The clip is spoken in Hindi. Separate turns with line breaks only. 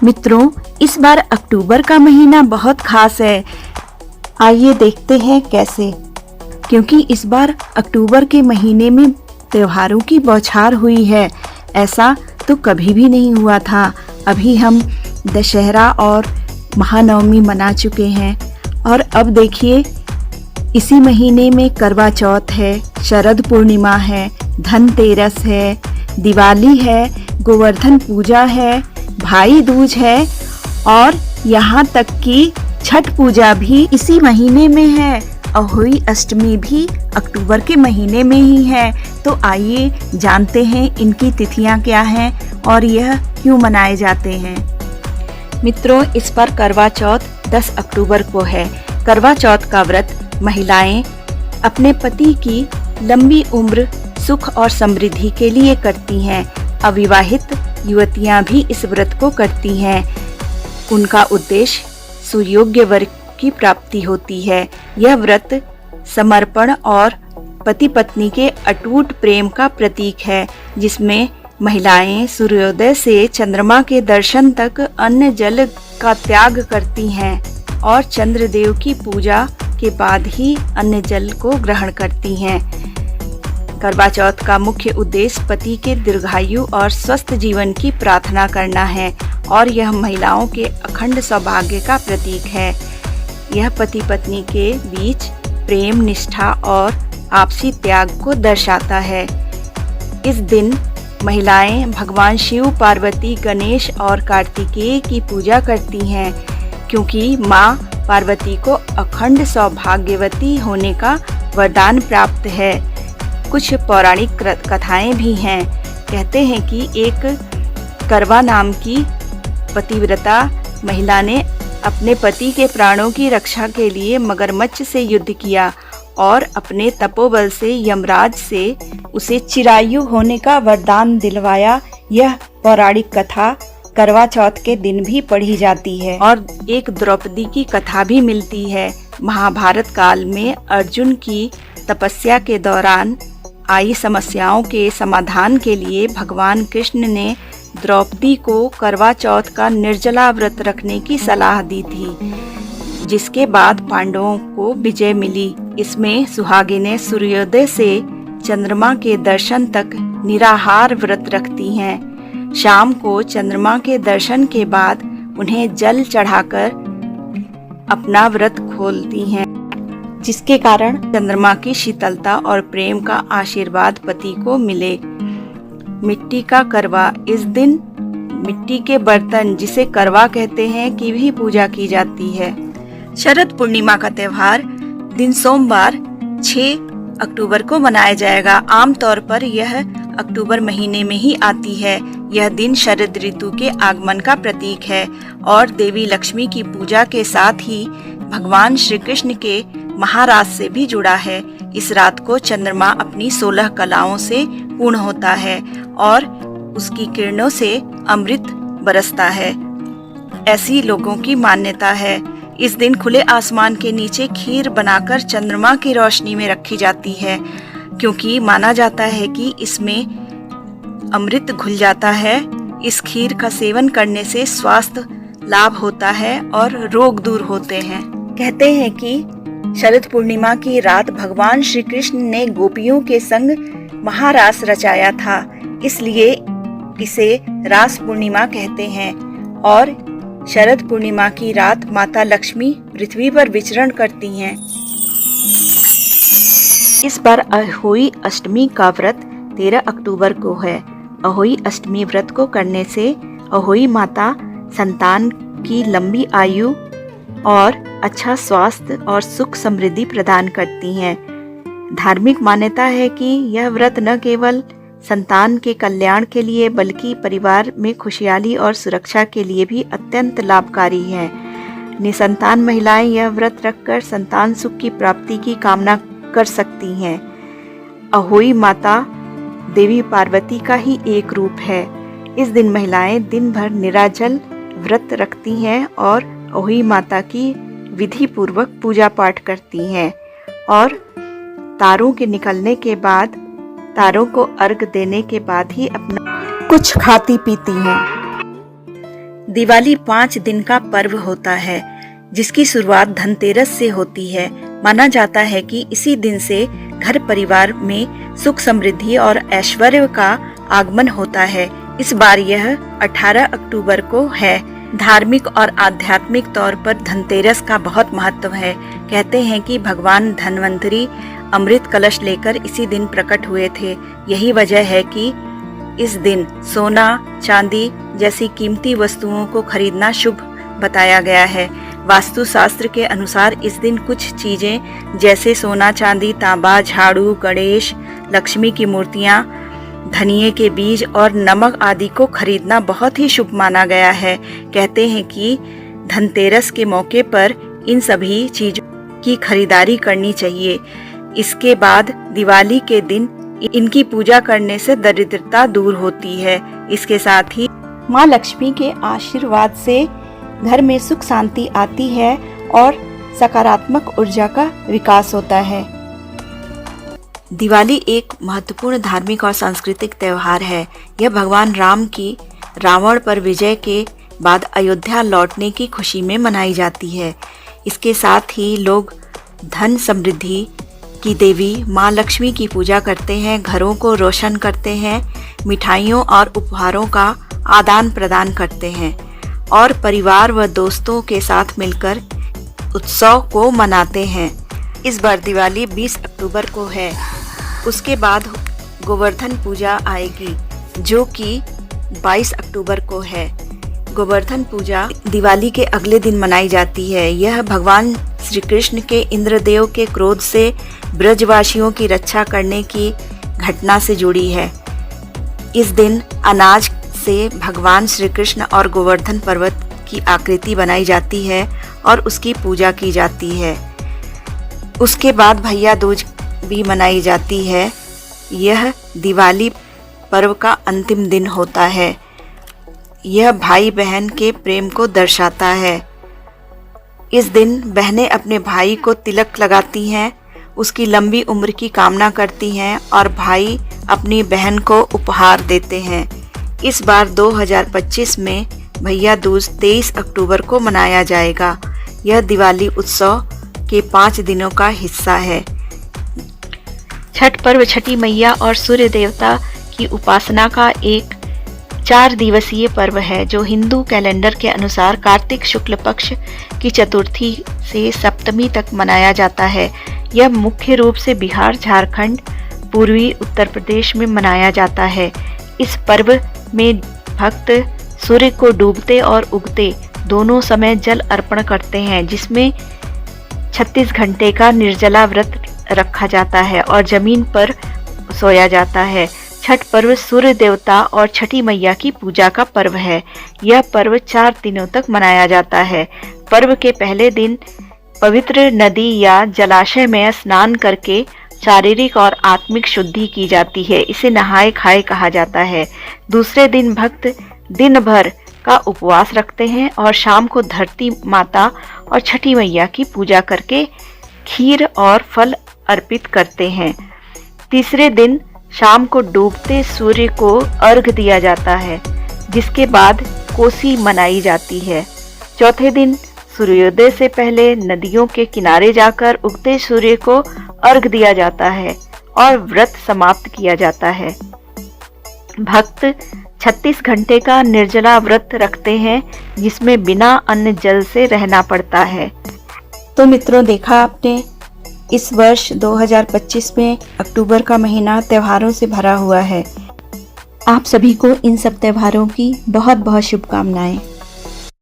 मित्रों, इस बार अक्टूबर का महीना बहुत खास है। आइए देखते हैं कैसे। क्योंकि इस बार अक्टूबर के महीने में त्योहारों की बौछार हुई है। ऐसा तो कभी भी नहीं हुआ था। अभी हम दशहरा और महानवमी मना चुके हैं और अब देखिए इसी महीने में करवा चौथ है, शरद पूर्णिमा है, धनतेरस है, दिवाली है, गोवर्धन पूजा है, भाई दूज है और यहाँ तक कि छठ पूजा भी इसी महीने में है। अहोई अष्टमी भी अक्टूबर के महीने में ही है। तो आइए जानते हैं इनकी तिथियां क्या हैं और यह क्यों मनाए जाते हैं। मित्रों, इस पर करवा चौथ 10 अक्टूबर को है। करवा चौथ का व्रत महिलाएं अपने पति की लंबी उम्र, सुख और समृद्धि के लिए करती हैं। अविवाहित युवतियां भी इस व्रत को करती हैं। उनका उद्देश्य सुयोग्य वर की प्राप्ति होती है। यह व्रत समर्पण और पति पत्नी के अटूट प्रेम का प्रतीक है, जिसमें महिलाएं सूर्योदय से चंद्रमा के दर्शन तक अन्न जल का त्याग करती हैं और चंद्रदेव की पूजा के बाद ही अन्न जल को ग्रहण करती हैं। करवा चौथ का मुख्य उद्देश्य पति के दीर्घायु और स्वस्थ जीवन की प्रार्थना करना है और यह महिलाओं के अखंड सौभाग्य का प्रतीक है। यह पति पत्नी के बीच प्रेम, निष्ठा और आपसी त्याग को दर्शाता है। इस दिन महिलाएं भगवान शिव, पार्वती, गणेश और कार्तिकेय की पूजा करती हैं, क्योंकि मां पार्वती को अखंड सौभाग्यवती होने का वरदान प्राप्त है। कुछ पौराणिक कथाएं भी हैं। कहते हैं कि एक करवा नाम की पतिव्रता महिला ने अपने पति के प्राणों की रक्षा के लिए मगरमच्छ से युद्ध किया और अपने तपोबल से यमराज से उसे चिरायु होने का वरदान दिलवाया। यह पौराणिक कथा करवा चौथ के दिन भी पढ़ी जाती है। और एक द्रौपदी की कथा भी मिलती है। महाभारत काल में अर्जुन की तपस्या के दौरान आई समस्याओं के समाधान के लिए भगवान कृष्ण ने द्रौपदी को करवा चौथ का निर्जला व्रत रखने की सलाह दी थी, जिसके बाद पांडवों को विजय मिली। इसमें सुहागिनें सूर्योदय से चंद्रमा के दर्शन तक निराहार व्रत रखती हैं। शाम को चंद्रमा के दर्शन के बाद उन्हें जल चढ़ाकर अपना व्रत खोलती हैं, जिसके कारण चंद्रमा की शीतलता और प्रेम का आशीर्वाद पति को मिले। मिट्टी का करवा। इस दिन मिट्टी के बर्तन, जिसे करवा कहते हैं, की भी पूजा की जाती है। शरद पूर्णिमा का त्योहार दिन सोमवार 6 अक्टूबर को मनाया जाएगा। आमतौर पर यह अक्टूबर महीने में ही आती है। यह दिन शरद ऋतु के आगमन का प्रतीक है और देवी लक्ष्मी की पूजा के साथ ही भगवान श्री कृष्ण के महाराज से भी जुड़ा है। इस रात को चंद्रमा अपनी 16 कलाओं से पूर्ण होता है और उसकी किरणों से अमृत बरसता है। ऐसी लोगों की मान्यता है। इस दिन खुले आसमान के नीचे खीर बनाकर चंद्रमा की रोशनी में रखी जाती है, क्योंकि माना जाता है कि इसमें अमृत घुल जाता है। इस खीर का सेवन करने से स्वास्थ्य लाभ होता है और रोग दूर होते हैं। कहते हैं कि शरद पूर्णिमा की रात भगवान श्री कृष्ण ने गोपियों के संग महारास रचाया था, इसलिए इसे रास पूर्णिमा कहते हैं। और शरद पूर्णिमा की रात माता लक्ष्मी पृथ्वी पर विचरण करती हैं। इस बार अहोई अष्टमी का व्रत 13 अक्टूबर को है। अहोई अष्टमी व्रत को करने से अहोई माता संतान की लंबी आयु और अच्छा स्वास्थ्य और सुख समृद्धि प्रदान करती हैं। धार्मिक मान्यता है कि यह व्रत न केवल संतान के कल्याण के लिए बल्कि परिवार में खुशहाली और सुरक्षा के लिए भी अत्यंत लाभकारी है। निसंतान महिलाएं यह व्रत रखकर संतान सुख की प्राप्ति की कामना कर सकती हैं। अहोई माता देवी पार्वती का ही एक रूप है। इस दिन महिलाएं दिन भर निराजल व्रत रखती हैं और अहोई माता की विधि पूर्वक पूजा पाठ करती हैं और तारों के निकलने के बाद, तारों को अर्घ देने के बाद ही अपना कुछ खाती पीती हैं। दिवाली 5 दिन का पर्व होता है, जिसकी शुरुआत धनतेरस से होती है। माना जाता है कि इसी दिन से घर परिवार में सुख समृद्धि और ऐश्वर्य का आगमन होता है। इस बार यह 18 अक्टूबर को है। धार्मिक और आध्यात्मिक तौर पर धनतेरस का बहुत महत्व है। कहते हैं कि भगवान धन्वंतरी अमृत कलश लेकर इसी दिन प्रकट हुए थे। यही वजह है कि इस दिन सोना, चांदी जैसी कीमती वस्तुओं को खरीदना शुभ बताया गया है। वास्तु शास्त्र के अनुसार इस दिन कुछ चीजें जैसे सोना, चांदी, तांबा, झाड़ू, गणेश, लक्ष्मी की मूर्तियां, धनिये के बीज और नमक आदि को खरीदना बहुत ही शुभ माना गया है। कहते हैं कि धनतेरस के मौके पर इन सभी चीजों की खरीदारी करनी चाहिए। इसके बाद दिवाली के दिन इनकी पूजा करने से दरिद्रता दूर होती है। इसके साथ ही माँ लक्ष्मी के आशीर्वाद से घर में सुख शांति आती है और सकारात्मक ऊर्जा का विकास होता है। दिवाली एक महत्वपूर्ण धार्मिक और सांस्कृतिक त्योहार है। यह भगवान राम की रावण पर विजय के बाद अयोध्या लौटने की खुशी में मनाई जाती है। इसके साथ ही लोग धन समृद्धि की देवी माँ लक्ष्मी की पूजा करते हैं, घरों को रोशन करते हैं, मिठाइयों और उपहारों का आदान प्रदान करते हैं और परिवार व दोस्तों के साथ मिलकर उत्सव को मनाते हैं। इस बार दिवाली 20 अक्टूबर को है। उसके बाद गोवर्धन पूजा आएगी जो कि 22 अक्टूबर को है। गोवर्धन पूजा दिवाली के अगले दिन मनाई जाती है। यह भगवान श्री कृष्ण के इंद्रदेव के क्रोध से ब्रजवासियों की रक्षा करने की घटना से जुड़ी है। इस दिन अनाज से भगवान श्री कृष्ण और गोवर्धन पर्वत की आकृति बनाई जाती है और उसकी पूजा की जाती है। उसके बाद भैया दूज भी मनाई जाती है। यह दिवाली पर्व का अंतिम दिन होता है। यह भाई बहन के प्रेम को दर्शाता है। इस दिन बहनें अपने भाई को तिलक लगाती हैं, उसकी लंबी उम्र की कामना करती हैं और भाई अपनी बहन को उपहार देते हैं। इस बार 2025 में भैया दूज 23 अक्टूबर को मनाया जाएगा। यह दिवाली उत्सव के 5 दिनों का हिस्सा है। छठ पर्व छठी मैया और सूर्य देवता की उपासना का एक 4 दिवसीय पर्व है जो हिंदू कैलेंडर के अनुसार कार्तिक शुक्ल पक्ष की चतुर्थी से सप्तमी तक मनाया जाता है। यह मुख्य रूप से बिहार, झारखंड, पूर्वी उत्तर प्रदेश में मनाया जाता है। इस पर्व में भक्त सूर्य को डूबते और उगते दोनों समय जल अर्पण करते हैं, जिसमें 36 घंटे का निर्जला व्रत रखा जाता है और जमीन पर सोया जाता है। छठ पर्व सूर्य देवता और छठी मैया की पूजा का पर्व है। यह पर्व 4 दिनों तक मनाया जाता है। पर्व के पहले दिन पवित्र नदी या जलाशय में स्नान करके शारीरिक और आत्मिक शुद्धि की जाती है। इसे नहाए खाए कहा जाता है। दूसरे दिन भक्त दिन भर का उपवास रखते हैं और शाम को धरती माता और छठी मैया की पूजा करके खीर और फल अर्पित करते हैं। तीसरे दिन शाम को डूबते सूर्य को अर्घ दिया जाता है, जिसके बाद कोसी मनाई जाती है। चौथे दिन सूर्योदय से पहले नदियों के किनारे जाकर उगते सूर्य को अर्घ दिया जाता है और व्रत समाप्त किया जाता है। भक्त 36 घंटे का निर्जला व्रत रखते हैं, जिसमें बिना अन्न जल से रहना पड़ता है। तो मित्रों, देखा आपने, इस वर्ष 2025 में अक्टूबर का महीना त्योहारों से भरा हुआ है। आप सभी को इन सब त्योहारों की बहुत बहुत शुभकामनाएं।